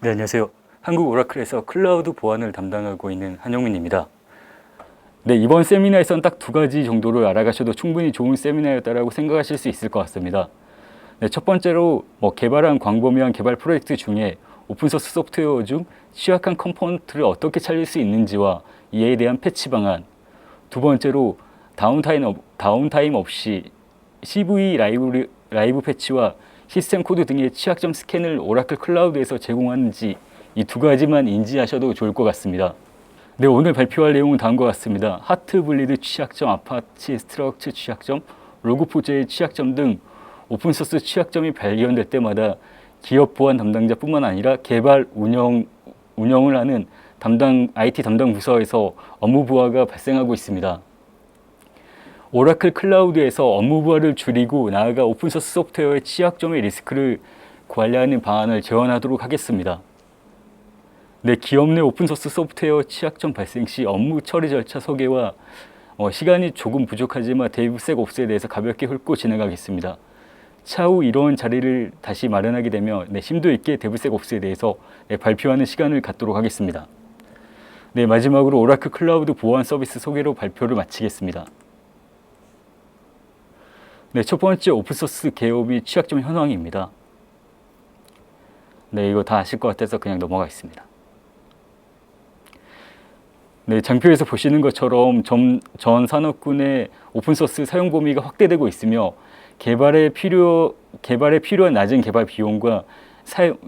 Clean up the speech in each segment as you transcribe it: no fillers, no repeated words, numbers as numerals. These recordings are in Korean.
네, 안녕하세요. 한국 오라클에서 클라우드 보안을 담당하고 있는 한영민입니다. 네, 이번 세미나에서는 딱 두 가지 정도를 알아가셔도 충분히 좋은 세미나였다라고 생각하실 수 있을 것 같습니다. 네, 첫 번째로 개발한 광범위한 개발 프로젝트 중에 오픈소스 소프트웨어 중 취약한 컴포넌트를 어떻게 찾을 수 있는지와 이에 대한 패치 방안. 두 번째로 다운타임 없이 CV 라이브 패치와 시스템 코드 등의 취약점 스캔을 오라클 클라우드에서 제공하는지 이 두 가지만 인지하셔도 좋을 것 같습니다. 네, 오늘 발표할 내용은 다음과 같습니다. 하트블리드 취약점, 아파치 스트럭처 취약점, 로그4j 취약점 등 오픈소스 취약점이 발견될 때마다 기업 보안 담당자뿐만 아니라 개발 운영을 하는 IT 담당 부서에서 업무 부하가 발생하고 있습니다. 오라클 클라우드에서 업무 부하를 줄이고 나아가 오픈소스 소프트웨어의 취약점의 리스크를 관리하는 방안을 제안하도록 하겠습니다. 네, 기업 내 오픈소스 소프트웨어 취약점 발생 시 업무 처리 절차 소개와 시간이 조금 부족하지만 데이브섹옵스에 대해서 가볍게 훑고 진행하겠습니다. 차후 이러한 자리를 다시 마련하게 되면 심도 있게 데이브섹옵스에 대해서 발표하는 시간을 갖도록 하겠습니다. 네, 마지막으로 오라클 클라우드 보안 서비스 소개로 발표를 마치겠습니다. 네, 첫 번째 오픈소스 개요 및 취약점 현황입니다. 네, 이거 다 아실 것 같아서 그냥 넘어가겠습니다. 네, 장표에서 보시는 것처럼 전 산업군의 오픈소스 사용 범위가 확대되고 있으며 개발에 필요한 낮은 개발 비용과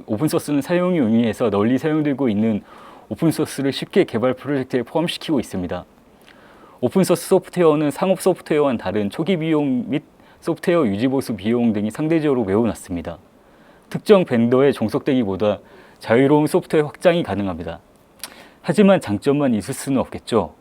오픈소스는 사용이 용이해서 널리 사용되고 있는 오픈소스를 쉽게 개발 프로젝트에 포함시키고 있습니다. 오픈소스 소프트웨어는 상업 소프트웨어와는 다른 초기 비용 및 소프트웨어 유지보수 비용 등이 상대적으로 매우 낮습니다. 특정 벤더에 종속되기보다 자유로운 소프트웨어 확장이 가능합니다. 하지만 장점만 있을 수는 없겠죠.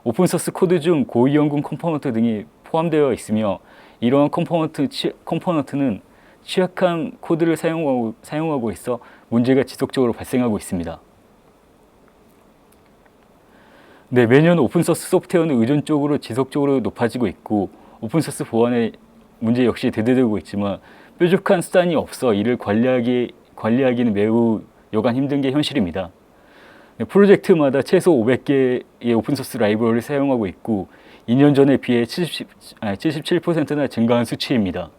오픈소스 코드 중 고위험군 컴포넌트 등이 포함되어 있으며 이러한 컴포넌트는 취약한 코드를 사용하고 있어 문제가 지속적으로 발생하고 있습니다. 네, 매년 오픈소스 소프트웨어는 의존적으로 지속적으로 높아지고 있고 오픈소스 보안의 문제 역시 대두되고 있지만 뾰족한 수단이 없어 이를 관리하기는 매우 여간 힘든 게 현실입니다. 네, 프로젝트마다 최소 500개의 오픈소스 라이브러리를 사용하고 있고 2년 전에 비해 77%나 증가한 수치입니다.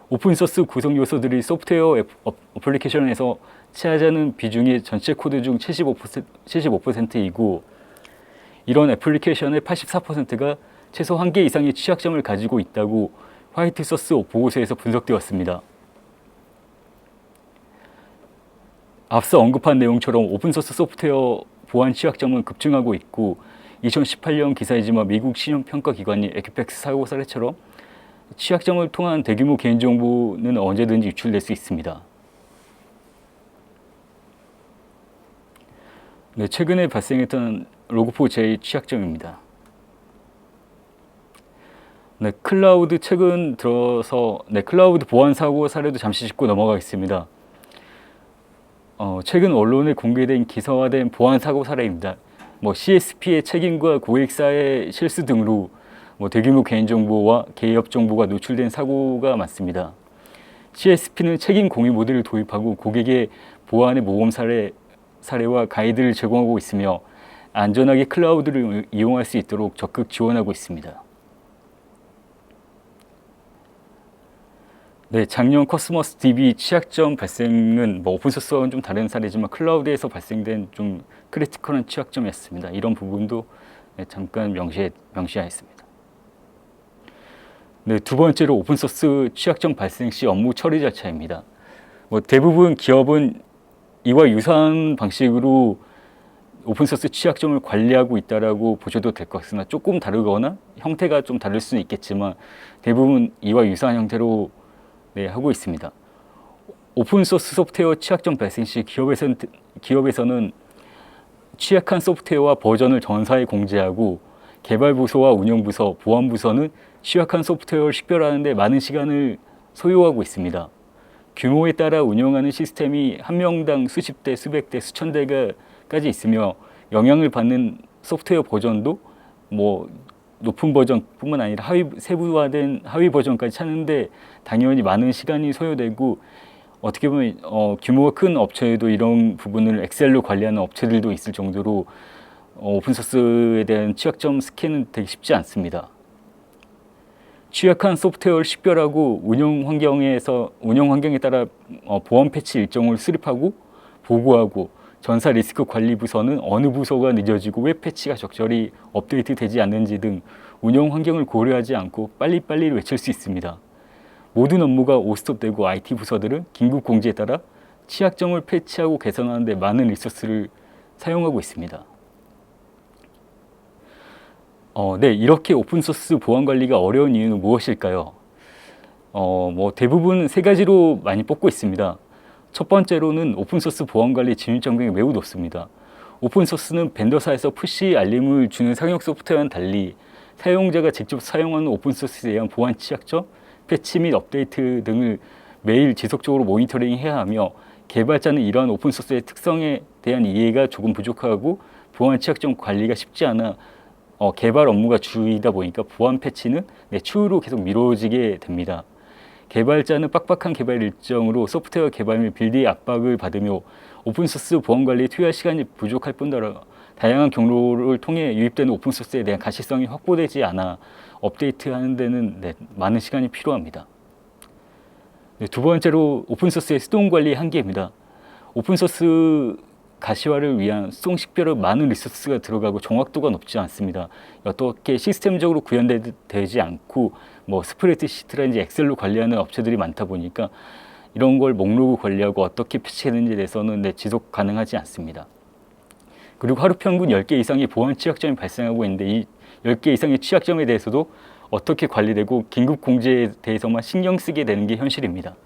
오픈소스 구성 요소들이 소프트웨어 어플리케이션에서 차지하는 비중이 전체 코드 중 75%이고 이런 애플리케이션의 84%가 최소 1개 이상의 취약점을 가지고 있다고 화이트 소스 보고서에서 분석되었습니다. 앞서 언급한 내용처럼 오픈소스 소프트웨어 보안 취약점은 급증하고 있고 2018년 기사이지만 미국 신용평가기관이 에큐팩스 사고 사례처럼 취약점을 통한 대규모 개인정보는 언제든지 유출될 수 있습니다. 네, 최근에 발생했던 로그4j 취약점입니다. 네, 최근 들어서 클라우드 보안 사고 사례도 잠시 짚고 넘어가겠습니다. 최근 언론에 공개된 기사화된 보안 사고 사례입니다. CSP의 책임과 고객사의 실수 등으로 대규모 개인정보와 개업 정보가 노출된 사고가 많습니다. CSP는 책임 공유 모델을 도입하고 고객의 보안의 모범 사례와 가이드를 제공하고 있으며 안전하게 클라우드를 이용할 수 있도록 적극 지원하고 있습니다. 네, 작년 커스머스 DB 취약점 발생은 오픈소스와는 좀 다른 사례지만 클라우드에서 발생된 좀 크리티컬한 취약점이었습니다. 이런 부분도 잠깐 명시하였습니다. 네, 두 번째로 오픈소스 취약점 발생 시 업무 처리 절차입니다. 대부분 기업은 이와 유사한 방식으로 오픈소스 취약점을 관리하고 있다라고 보셔도 될 것 같으나 조금 다르거나 형태가 좀 다를 수는 있겠지만 대부분 이와 유사한 형태로 하고 있습니다. 오픈소스 소프트웨어 취약점 발생 시 기업에서는 취약한 소프트웨어와 버전을 전사에 공지하고 개발부서와 운영부서, 보안부서는 취약한 소프트웨어를 식별하는 데 많은 시간을 소요하고 있습니다. 규모에 따라 운영하는 시스템이 한 명당 수십 대, 수백 대, 수천 대가까지 있으며 영향을 받는 소프트웨어 버전도 높은 버전뿐만 아니라 세부화된 하위 버전까지 찾는데 당연히 많은 시간이 소요되고 어떻게 보면 규모가 큰 업체에도 이런 부분을 엑셀로 관리하는 업체들도 있을 정도로 오픈소스에 대한 취약점 스캔은 되게 쉽지 않습니다. 취약한 소프트웨어를 식별하고 운영 환경에 따라 보안 패치 일정을 수립하고 보고하고 전사 리스크 관리 부서는 어느 부서가 늦어지고 왜 패치가 적절히 업데이트 되지 않는지 등 운영 환경을 고려하지 않고 빨리빨리 외칠 수 있습니다. 모든 업무가 오스톱되고 IT 부서들은 긴급 공지에 따라 취약점을 패치하고 개선하는 데 많은 리소스를 사용하고 있습니다. 네, 이렇게 오픈소스 보안 관리가 어려운 이유는 무엇일까요? 대부분 세 가지로 많이 뽑고 있습니다. 첫 번째로는 오픈소스 보안 관리 진입 장벽이 매우 높습니다. 오픈소스는 벤더사에서 푸시 알림을 주는 상용 소프트웨어와는 달리 사용자가 직접 사용하는 오픈소스에 대한 보안 취약점, 패치 및 업데이트 등을 매일 지속적으로 모니터링해야 하며 개발자는 이러한 오픈소스의 특성에 대한 이해가 조금 부족하고 보안 취약점 관리가 쉽지 않아 개발 업무가 주이다 보니까 보안 패치는 추후로 계속 미뤄지게 됩니다. 개발자는 빡빡한 개발 일정으로 소프트웨어 개발 및 빌드의 압박을 받으며 오픈소스 보안 관리에 투여할 시간이 부족할 뿐더러 다양한 경로를 통해 유입되는 오픈소스에 대한 가시성이 확보되지 않아 업데이트하는 데는 많은 시간이 필요합니다. 두 번째로 오픈소스의 수동 관리 한계입니다. 오픈소스 가시화를 위한 수동 식별에 많은 리소스가 들어가고 정확도가 높지 않습니다. 어떻게 시스템적으로 구현되지 않고 스프레드시트라든지 엑셀로 관리하는 업체들이 많다 보니까 이런 걸 목록을 관리하고 어떻게 패치하는지에 대해서는 지속 가능하지 않습니다. 그리고 하루 평균 10개 이상의 보안 취약점이 발생하고 있는데 이 10개 이상의 취약점에 대해서도 어떻게 관리되고 긴급 공지에 대해서만 신경 쓰게 되는 게 현실입니다.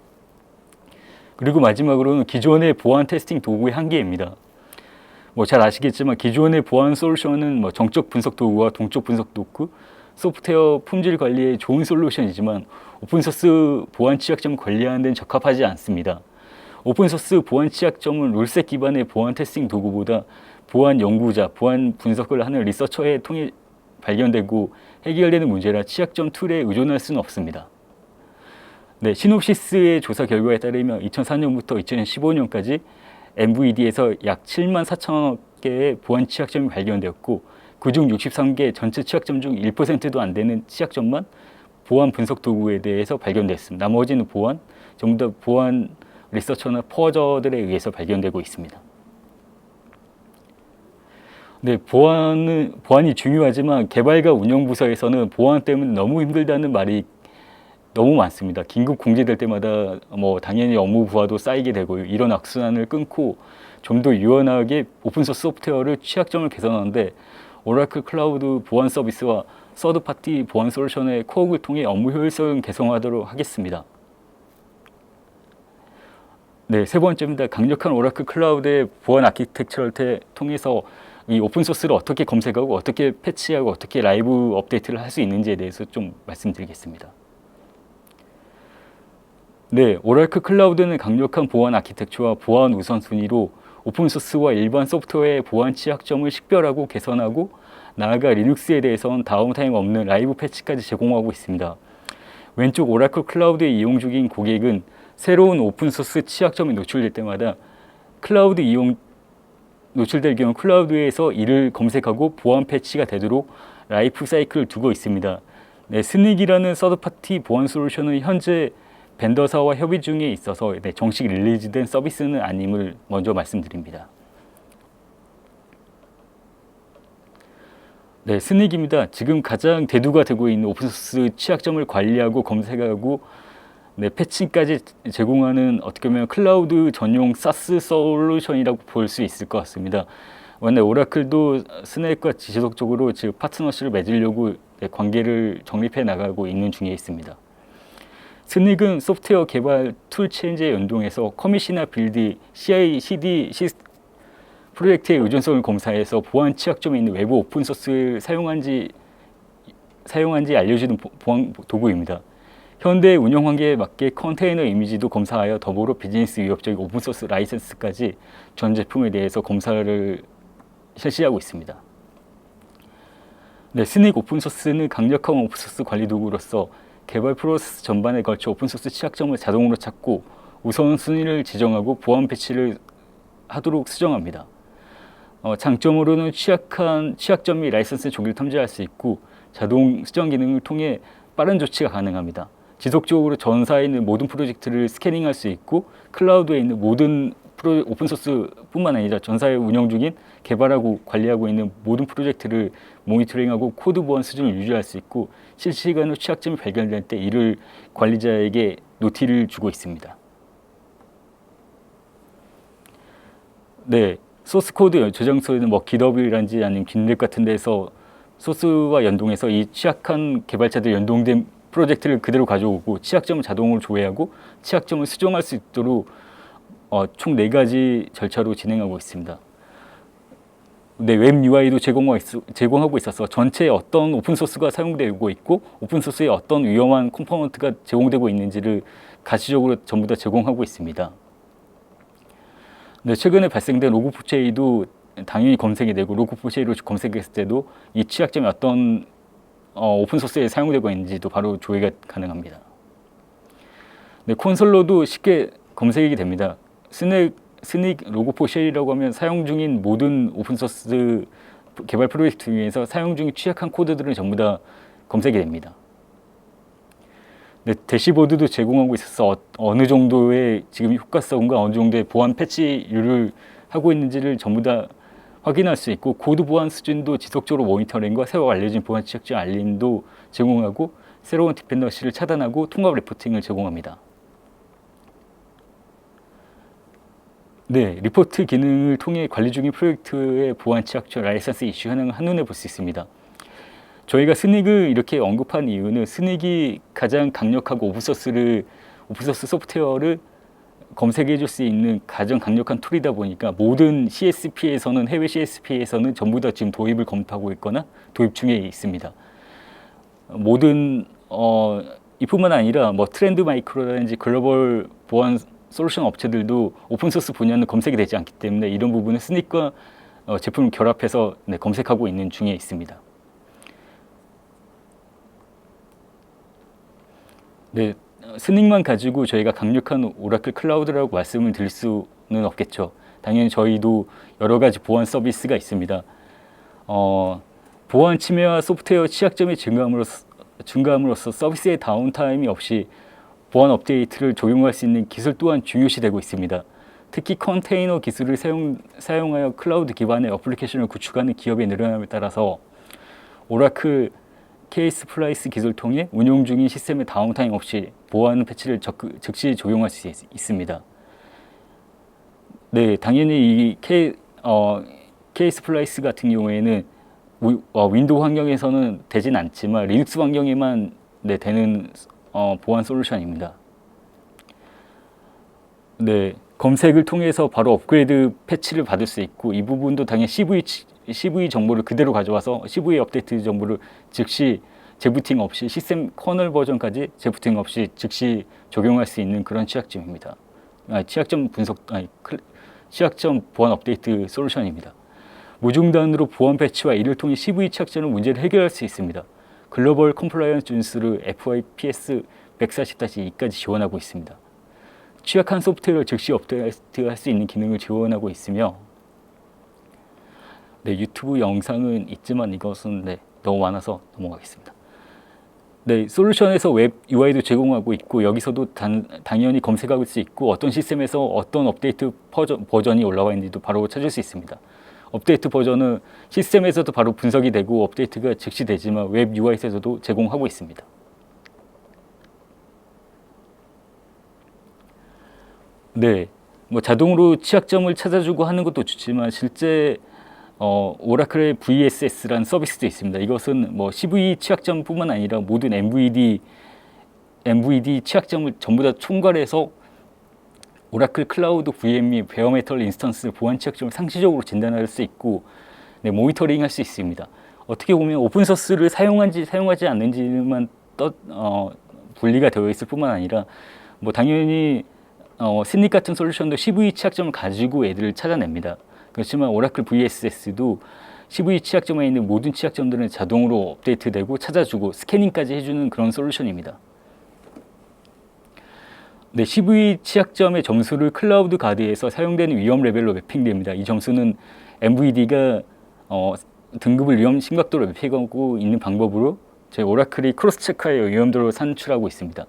그리고 마지막으로는 기존의 보안 테스팅 도구의 한계입니다. 잘 아시겠지만 기존의 보안 솔루션은 정적 분석 도구와 동적 분석 도구, 소프트웨어 품질 관리에 좋은 솔루션이지만 오픈소스 보안 취약점을 관리하는 데는 적합하지 않습니다. 오픈소스 보안 취약점은 룰셋 기반의 보안 테스팅 도구보다 보안 연구자, 보안 분석을 하는 리서처에 통해 발견되고 해결되는 문제라 취약점 툴에 의존할 수는 없습니다. 네, 시놉시스의 조사 결과에 따르면 2004년부터 2015년까지 MVD에서 약 7만 4천여 개의 보안 취약점이 발견되었고 그중 63개 전체 취약점 중 1%도 안 되는 취약점만 보안 분석 도구에 대해서 발견됐습니다. 나머지는 전부 다 보안 리서처나 포저들에 의해서 발견되고 있습니다. 네, 보안이 중요하지만 개발과 운영 부서에서는 보안 때문에 너무 힘들다는 말이 너무 많습니다. 긴급 공지될 때마다 당연히 업무 부하도 쌓이게 되고요. 이런 악순환을 끊고 좀 더 유연하게 오픈소스 소프트웨어를 취약점을 개선하는데 오라클 클라우드 보안 서비스와 서드파티 보안 솔루션의 코업을 통해 업무 효율성을 개선하도록 하겠습니다. 네, 세 번째입니다. 강력한 오라클 클라우드의 보안 아키텍처를 통해서 이 오픈소스를 어떻게 검색하고 어떻게 패치하고 어떻게 라이브 업데이트를 할 수 있는지에 대해서 좀 말씀드리겠습니다. 네, 오라클 클라우드는 강력한 보안 아키텍처와 보안 우선순위로 오픈소스와 일반 소프트웨어의 보안 취약점을 식별하고 개선하고 나아가 리눅스에 대해서는 다운타임 없는 라이브 패치까지 제공하고 있습니다. 왼쪽 오라클 클라우드에 이용 중인 고객은 새로운 오픈소스 취약점이 노출될 때마다 클라우드 이용 노출될 경우 클라우드에서 이를 검색하고 보안 패치가 되도록 라이프 사이클을 두고 있습니다. 네, 스닉이라는 서드파티 보안 솔루션은 현재 벤더사와 협의 중에 있어서 정식 릴리즈된 서비스는 아님을 먼저 말씀드립니다. 네, 스닉입니다. 지금 가장 대두가 되고 있는 오픈소스 취약점을 관리하고 검색하고 패치까지 제공하는 어떻게 보면 클라우드 전용 사스 솔루션이라고 볼 수 있을 것 같습니다. 오라클도 스닉과 지속적으로 파트너십을 맺으려고 관계를 정립해 나가고 있는 중에 있습니다. 스닉은 소프트웨어 개발 툴 체인지에 연동해서 커밋이나 빌드, CI/CD 프로젝트의 의존성을 검사해서 보안 취약점이 있는 외부 오픈소스를 사용한지 알려주는 보안 도구입니다. 현대 운영 환경에 맞게 컨테이너 이미지도 검사하여 더불어 비즈니스 위협적인 오픈소스 라이센스까지 전 제품에 대해서 검사를 실시하고 있습니다. 네, 스닉 오픈소스는 강력한 오픈소스 관리 도구로서 개발 프로세스 전반에 걸쳐 오픈소스 취약점을 자동으로 찾고 우선순위를 지정하고 보안 패치를 하도록 수정합니다. 장점으로는 취약점 및 라이선스 종류를 탐지할 수 있고 자동 수정 기능을 통해 빠른 조치가 가능합니다. 지속적으로 전사에 있는 모든 프로젝트를 스캐닝할 수 있고 클라우드에 있는 모든 오픈소스뿐만 아니라 전사에 운영 중인 개발하고 관리하고 있는 모든 프로젝트를 모니터링하고 코드 보안 수준을 유지할 수 있고 실시간으로 취약점이 발견될 때 이를 관리자에게 노티를 주고 있습니다. 네, 소스 코드 저장소에는 뭐 GitHub이란지 아니면 깃랩 같은 데서 소스와 연동해서 이 취약한 개발자들 연동된 프로젝트를 그대로 가져오고 취약점을 자동으로 조회하고 취약점을 수정할 수 있도록 총 4가지 절차로 진행하고 있습니다. 네, 웹 UI도 제공하고 있어서 전체에 어떤 오픈소스가 사용되고 있고 오픈소스에 어떤 위험한 컴포넌트가 제공되고 있는지를 가시적으로 전부 다 제공하고 있습니다. 네, 최근에 발생된 로그4j 당연히 검색이 되고 로그4j로 검색했을 때도 이 취약점이 어떤 오픈소스에 사용되고 있는지도 바로 조회가 가능합니다. 네, 콘솔로도 쉽게 검색이 됩니다. 스닉 로그4쉘이라고 하면 사용 중인 모든 오픈소스 개발 프로젝트 중에서 사용 중인 취약한 코드들은 전부 다 검색이 됩니다. 네, 대시보드도 제공하고 있어서 어느 정도의 지금 효과성과 어느 정도의 보안 패치율을 하고 있는지를 전부 다 확인할 수 있고 코드 보안 수준도 지속적으로 모니터링과 새로 알려진 보안 취약점 알림도 제공하고 새로운 디펜더시를 차단하고 통합 리포팅을 제공합니다. 네, 리포트 기능을 통해 관리 중인 프로젝트의 보안 취약점 라이선스 이슈 현황을 한눈에 볼 수 있습니다. 저희가 스닉을 이렇게 언급한 이유는 스닉이 가장 강력하고 오픈소스 소프트웨어를 검색해 줄 수 있는 가장 강력한 툴이다 보니까 모든 CSP에서는 해외 CSP에서는 전부 다 지금 도입을 검토하고 있거나 도입 중에 있습니다. 모든 이뿐만 아니라 뭐 트렌드 마이크로라든지 글로벌 보안 솔루션 업체들도 오픈소스 분야는 검색이 되지 않기 때문에 이런 부분은 스닉과 제품을 결합해서 검색하고 있는 중에 있습니다. 네, 스닉만 가지고 저희가 강력한 오라클 클라우드라고 말씀을 드릴 수는 없겠죠. 당연히 저희도 여러 가지 보안 서비스가 있습니다. 보안 침해와 소프트웨어 취약점이 증가함으로써 서비스의 다운타임이 없이 보안 업데이트를 적용할 수 있는 기술 또한 중요시되고 있습니다. 특히 컨테이너 기술을 사용하여 클라우드 기반의 어플리케이션을 구축하는 기업의 늘어남에 따라서 오라클 Ks플라이스 기술을 통해 운용 중인 시스템의 다운타임 없이 보안 패치를 즉시 적용할 수 있습니다. 네, 당연히 이 Ks플라이스 같은 경우에는 윈도우 환경에서는 되진 않지만 리눅스 환경에만 되는 보안 솔루션입니다. 네, 검색을 통해서 바로 업그레이드 패치를 받을 수 있고 이 부분도 당연히 CV 정보를 그대로 가져와서 CV 업데이트 정보를 즉시 재부팅 없이 시스템 커널 버전까지 재부팅 없이 즉시 적용할 수 있는 그런 취약점입니다. 취약점 보안 업데이트 솔루션입니다. 무중단으로 보안 패치와 이를 통해 CV 취약점 문제를 해결할 수 있습니다. 글로벌 컴플라이언스 준수를 FIPS 140-2까지 지원하고 있습니다. 취약한 소프트웨어를 즉시 업데이트할 수 있는 기능을 지원하고 있으며 네, 유튜브 영상은 있지만 이것은 너무 많아서 넘어가겠습니다. 네, 솔루션에서 웹 UI도 제공하고 있고 여기서도 당연히 검색할 수 있고 어떤 시스템에서 어떤 업데이트 버전이 올라와 있는지도 바로 찾을 수 있습니다. 업데이트 버전은 시스템에서도 바로 분석이 되고 업데이트가 즉시 되지만 웹 UI에서도 제공하고 있습니다. 네, 뭐 자동으로 취약점을 찾아주고 하는 것도 좋지만 실제 오라클의 VSS라는 서비스도 있습니다. 이것은 뭐 CV 취약점뿐만 아니라 모든 MVD 취약점을 전부 다 총괄해서 오라클 클라우드 VM 및 베어메탈 인스턴스 보안 취약점을 상시적으로 진단할 수 있고 모니터링 할 수 있습니다. 어떻게 보면 오픈소스를 사용하지 않는지만 분리가 되어 있을 뿐만 아니라 뭐 당연히 스닉 같은 솔루션도 CV 취약점을 가지고 애들을 찾아냅니다. 그렇지만 오라클 VSS도 CV 취약점에 있는 모든 취약점들은 자동으로 업데이트되고 찾아주고 스캐닝까지 해주는 그런 솔루션입니다. 네, CV 취약점의 점수를 클라우드 가드에서 사용되는 위험 레벨로 매핑됩니다. 이 점수는 MVD가 등급을 위험 심각도로 매핑하고 있는 방법으로 저희 오라클이 크로스 체크하여 위험도를 산출하고 있습니다.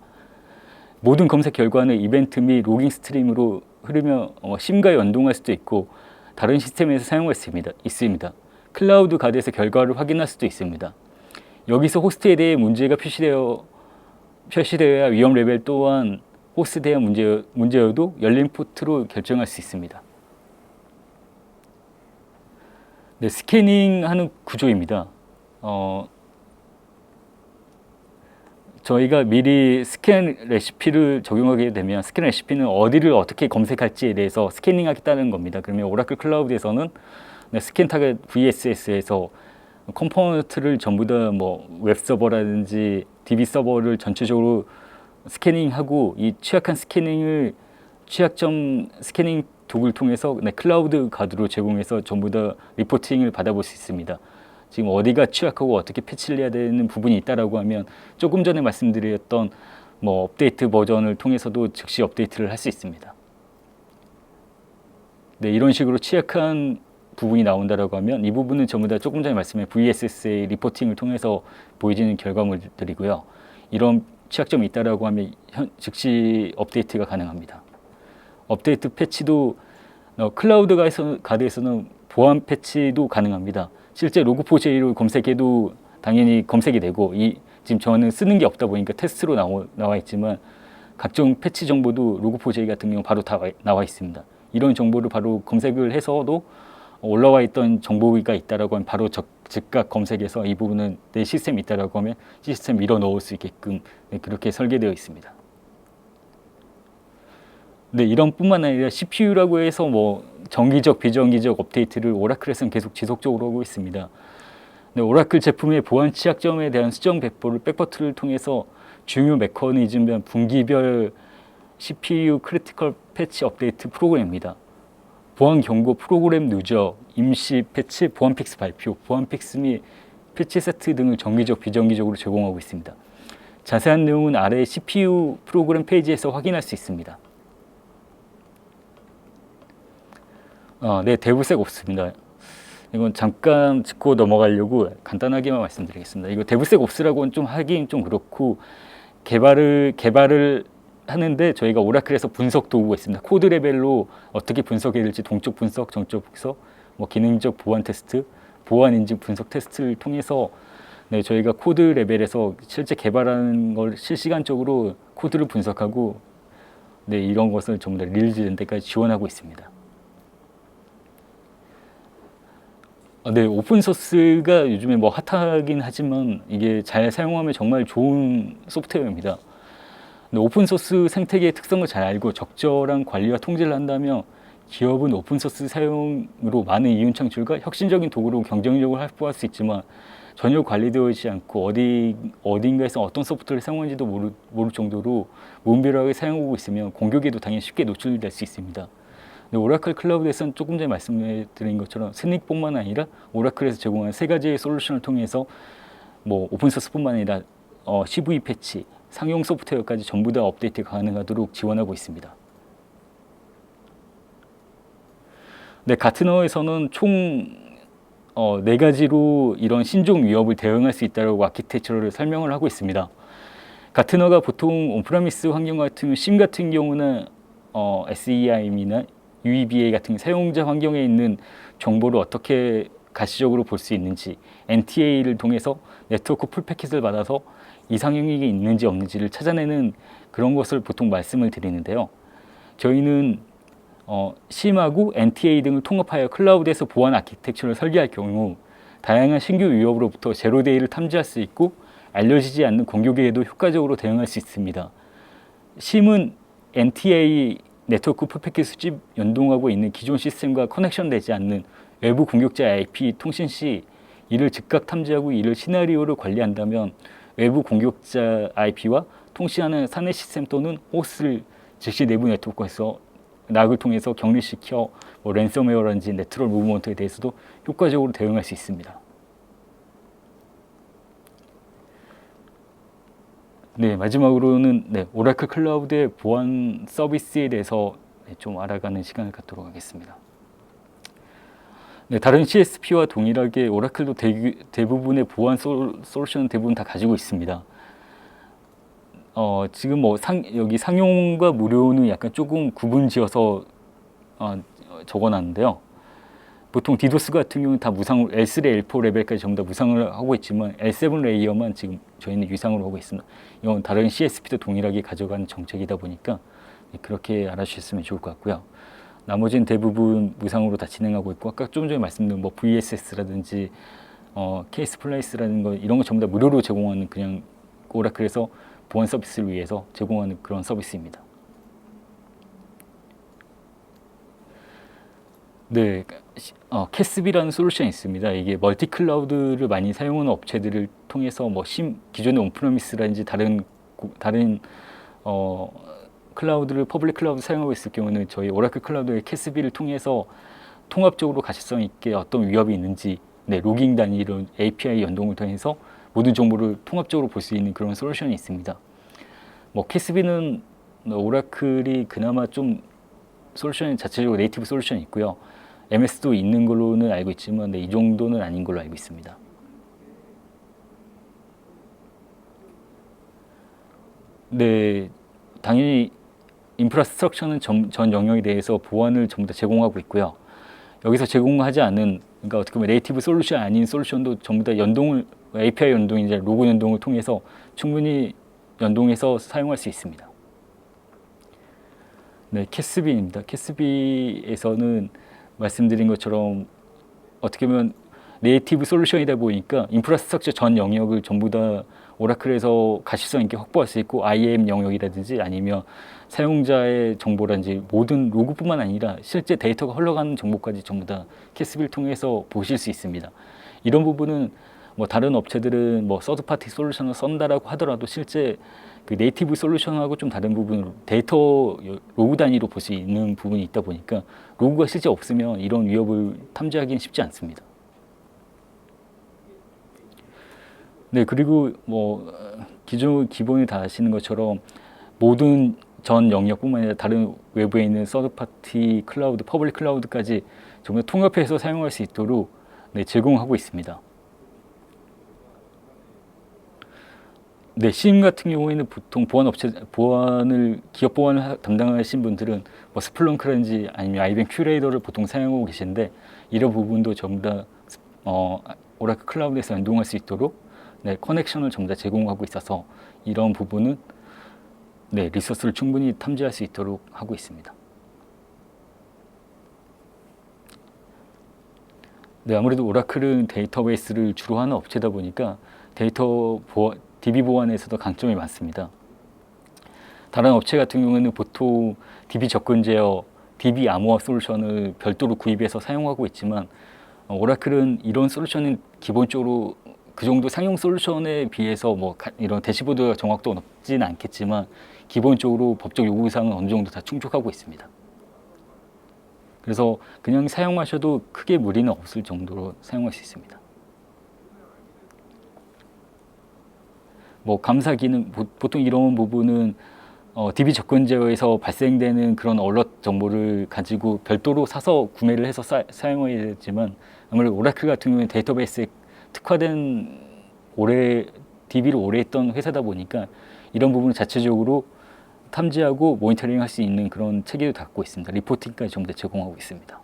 모든 검색 결과는 이벤트 및 로깅 스트림으로 흐르며 심과 연동할 수도 있고 다른 시스템에서 사용할 수 있습니다. 클라우드 가드에서 결과를 확인할 수도 있습니다. 여기서 호스트에 대해 문제가 표시되어야 위험 레벨 또한 호스트에 대한 문제여도 열린 포트로 결정할 수 있습니다. 네, 스캐닝하는 구조입니다. 저희가 미리 스캔 레시피를 적용하게 되면 스캔 레시피는 어디를 어떻게 검색할지에 대해서 스캐닝하겠다는 겁니다. 그러면 오라클 클라우드에서는 스캔 타겟 VSS에서 컴포넌트를 전부 다 웹서버라든지 DB 서버를 전체적으로 스캐닝하고 이 취약점 스캐닝 도구를 통해서 클라우드 가드로 제공해서 전부 다 리포팅을 받아볼 수 있습니다. 지금 어디가 취약하고 어떻게 패치를 해야 되는 부분이 있다라고 하면 조금 전에 말씀드렸던 업데이트 버전을 통해서도 즉시 업데이트를 할 수 있습니다. 네, 이런 식으로 취약한 부분이 나온다라고 하면 이 부분은 전부 다 조금 전에 말씀한 VSS의 리포팅을 통해서 보여지는 결과물들이고요. 이런 취약점이 있다라고 하면 즉시 업데이트가 가능합니다. 업데이트 패치도 클라우드 가드에서는 보안 패치도 가능합니다. 실제 로그4j로 검색해도 당연히 검색이 되고 지금 저는 쓰는 게 없다 보니까 테스트로 나와 있지만 각종 패치 정보도 로그4j 같은 경우 바로 다 나와 있습니다. 이런 정보를 바로 검색을 해서도 올라와 있던 정보가 있다라고 하면 바로 즉각 검색해서 이 부분은 내 시스템이 있다라고 하면 시스템 밀어 넣을 수 있게끔 그렇게 설계되어 있습니다. 네, 이런 뿐만 아니라 CPU라고 해서 정기적, 비정기적 업데이트를 오라클에서는 계속 지속적으로 하고 있습니다. 네, 오라클 제품의 보안 취약점에 대한 수정 배포를 백버트를 통해서 중요 메커니즘의 분기별 CPU 크리티컬 패치 업데이트 프로그램입니다. 보안 경고 프로그램 누적, 임시 패치, 보안 픽스 발표, 보안 픽스 및 패치 세트 등을 정기적, 비정기적으로 제공하고 있습니다. 자세한 내용은 아래 CPU 프로그램 페이지에서 확인할 수 있습니다. 네, 데브색 옵스입니다. 이건 잠깐 짚고 넘어가려고 간단하게만 말씀드리겠습니다. 이거 데브색 옵스라고는 좀 하긴 좀 그렇고 개발을 하는데 저희가 오라클에서 분석 도구가 있습니다. 코드 레벨로 어떻게 분석해야 될지 동적 분석, 정적 분석, 기능적 보안 테스트, 보안 인증 분석 테스트를 통해서 저희가 코드 레벨에서 실제 개발하는 걸 실시간적으로 코드를 분석하고 이런 것을 전부 다 릴리즈 된 데까지 지원하고 있습니다. 네, 오픈소스가 요즘에 핫하긴 하지만 이게 잘 사용하면 정말 좋은 소프트웨어입니다. 오픈소스 생태계의 특성을 잘 알고 적절한 관리와 통제를 한다면 기업은 오픈소스 사용으로 많은 이윤 창출과 혁신적인 도구로 경쟁력을 확보할 수 있지만 전혀 관리되어있지 않고 어딘가에서 어떤 소프트웨어를 사용하는지도 모를 정도로 무분별하게 사용하고 있으면 공격에도 당연히 쉽게 노출될 수 있습니다. 오라클 클라우드에서는 조금 전에 말씀드린 것처럼 스닉뿐만 아니라 오라클에서 제공한 세 가지의 솔루션을 통해서 오픈소스뿐만 아니라 CV 패치, 상용 소프트웨어까지 전부 다 업데이트 가능하도록 지원하고 있습니다. 네, 가트너에서는 총 4가지로 이런 신종 위협을 대응할 수 있다고 아키텍처를 설명을 하고 있습니다. 가트너가 보통 온프라미스 환경 같은 심 같은 경우는 SEIM이나 UEBA 같은 사용자 환경에 있는 정보를 어떻게 가시적으로 볼 수 있는지 NTA를 통해서 네트워크 풀 패킷을 받아서 이상형이 있는지 없는지를 찾아내는 그런 것을 보통 말씀을 드리는데요. 저희는 심하고 NTA 등을 통합하여 클라우드에서 보안 아키텍처를 설계할 경우 다양한 신규 위협으로부터 제로데이를 탐지할 수 있고 알려지지 않는 공격에도 효과적으로 대응할 수 있습니다. 심은 NTA 네트워크 풀패킷 수집 연동하고 있는 기존 시스템과 커넥션되지 않는 외부 공격자 IP 통신 시 이를 즉각 탐지하고 이를 시나리오로 관리한다면 외부 공격자 IP와 통신하는 사내 시스템 또는 호스트를 즉시 내부 네트워크에서 락을 통해서 격리시켜 랜섬웨어라든지 네트워크 무브먼트에 대해서도 효과적으로 대응할 수 있습니다. 네, 마지막으로는 오라클 클라우드의 보안 서비스에 대해서 좀 알아가는 시간을 갖도록 하겠습니다. 네, 다른 CSP와 동일하게 오라클도 대부분의 보안 솔루션은 대부분 다 가지고 있습니다. 지금 여기 상용과 무료는 약간 조금 구분지어서 적어놨는데요. 보통 디도스 같은 경우는 다 무상으로 L3, L4 레벨까지 전부 다 무상을 하고 있지만 L7 레이어만 지금 저희는 유상으로 하고 있습니다. 이건 다른 CSP도 동일하게 가져가는 정책이다 보니까 그렇게 알아주셨으면 좋을 것 같고요. 나머지는 대부분 무상으로 다 진행하고 있고, 아까 좀 전에 말씀드린 VSS라든지 케이스플레이스라는 거 이런 거 전부 다 무료로 제공하는, 그냥 오라클에서 보안 서비스를 위해서 제공하는 그런 서비스입니다. 네, 캐스비라는 솔루션이 있습니다. 이게 멀티 클라우드를 많이 사용하는 업체들을 통해서 기존의 온프레미스라든지 다른 클라우드를 퍼블릭 클라우드 사용하고 있을 경우는 저희 오라클 클라우드의 캐스비를 통해서 통합적으로 가시성 있게 어떤 위협이 있는지, 로깅 단위로 API 연동을 통해서 모든 정보를 통합적으로 볼 수 있는 그런 솔루션이 있습니다. 캐스비는 오라클이 그나마 좀 솔루션 자체적으로 네이티브 솔루션이 있고요. MS도 있는 걸로는 알고 있지만 이 정도는 아닌 걸로 알고 있습니다. 네, 당연히 인프라스트럭처는 전 영역에 대해서 보안을 전부 다 제공하고 있고요. 여기서 제공하지 않은, 그러니까 어떻게 보면 네이티브 솔루션 아닌 솔루션도 전부 다 API 연동이나 로그 연동을 통해서 충분히 연동해서 사용할 수 있습니다. 네, 캐스비입니다. 캐스비에서는 말씀드린 것처럼 어떻게 보면 네이티브 솔루션이다 보니까 인프라스트럭처 전 영역을 전부 다 오라클에서 가시성 있게 확보할 수 있고, IAM 영역이라든지 아니면 사용자의 정보라든지 모든 로그뿐만 아니라 실제 데이터가 흘러가는 정보까지 전부 다 캐스비를 통해서 보실 수 있습니다. 이런 부분은 다른 업체들은 서드파티 솔루션을 쓴다라고 하더라도 실제 그 네이티브 솔루션하고 좀 다른 부분으로 데이터 로그 단위로 볼 수 있는 부분이 있다 보니까 로그가 실제 없으면 이런 위협을 탐지하기는 쉽지 않습니다. 네, 그리고 기본에 다 아시는 것처럼 모든 전 영역뿐만 아니라 다른 외부에 있는 서드파티 클라우드, 퍼블릭 클라우드까지 정말 통합해서 사용할 수 있도록 제공하고 있습니다. 네, CIEM 같은 경우에는 보통 기업 보안을 담당하신 분들은 스플렁크라든지 아니면 아이뱅 큐레이터를 보통 사용하고 계신데, 이런 부분도 전부 다 오라클 클라우드에서 연동할 수 있도록 커넥션을 전부 다 제공하고 있어서 이런 부분은 리소스를 충분히 탐지할 수 있도록 하고 있습니다. 네, 아무래도 오라클은 데이터베이스를 주로 하는 업체다 보니까 DB 보안에서도 강점이 많습니다. 다른 업체 같은 경우는 보통 DB 접근 제어, DB 암호화 솔루션을 별도로 구입해서 사용하고 있지만, 오라클은 이런 솔루션은 기본적으로 그 정도 상용 솔루션에 비해서 이런 대시보드 정확도 높지는 않겠지만 기본적으로 법적 요구사항은 어느 정도 다 충족하고 있습니다. 그래서 그냥 사용하셔도 크게 무리는 없을 정도로 사용할 수 있습니다. 감사 기능, 보통 이런 부분은 DB 접근 제어에서 발생되는 그런 얼럿 정보를 가지고 별도로 사서 구매를 해서 사용해야 되지만, 아무래도 오라클 같은 경우는 데이터베이스에 특화된 DB를 오래 했던 회사다 보니까 이런 부분을 자체적으로 탐지하고 모니터링 할 수 있는 그런 체계도 갖고 있습니다. 리포팅까지 전부 다 제공하고 있습니다.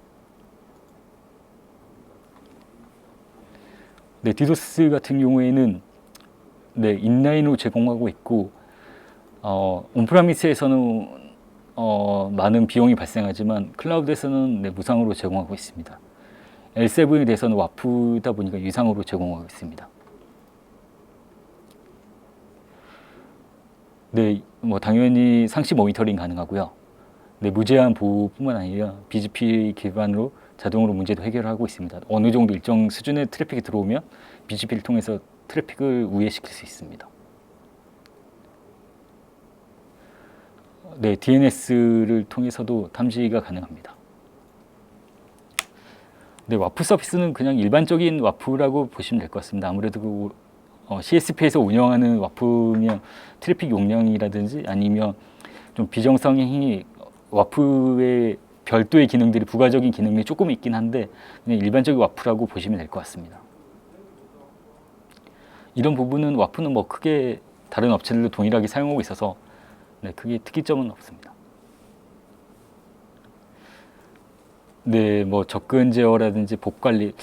네, 디도스 같은 경우에는 인라인으로 제공하고 있고, 온프라미스에서는 많은 비용이 발생하지만 클라우드에서는 무상으로 제공하고 있습니다. L7에 대해서는 와프다 보니까 유상으로 제공하고 있습니다. 네, 당연히 상시 모니터링 가능하고요. 무제한 보호뿐만 아니라 BGP 기반으로 자동으로 문제도 해결하고 있습니다. 어느 정도 일정 수준의 트래픽이 들어오면 BGP를 통해서 트래픽을 우회시킬 수 있습니다. 네, DNS를 통해서도 탐지가 가능합니다. 네, 와프 서비스는 그냥 일반적인 와프라고 보시면 될 것 같습니다. 아무래도 CSP에서 운영하는 와프면 트래픽 용량이라든지 아니면 좀 비정상이 와프의 별도의 기능들이 부가적인 기능이 조금 있긴 한데 그냥 일반적인 와프라고 보시면 될 것 같습니다. 이런 부분은 와프는 뭐 크게 다른 업체들도 동일하게 사용하고 있어서 네, 크게 특이점은 없습니다. 네, 뭐 접근 제어라든지 복 관리,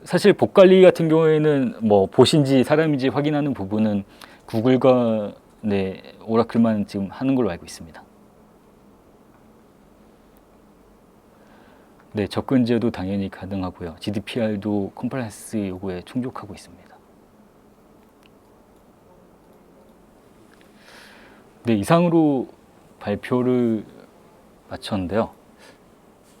사실 복 관리 같은 경우에는 뭐 보신지 사람인지 확인하는 부분은 구글과 네, 오라클만 지금 하는 걸로 알고 있습니다. 네, 접근 제어도 당연히 가능하고요. GDPR도 컴플라이언스 요구에 충족하고 있습니다. 네, 이상으로 발표를 마쳤는데요.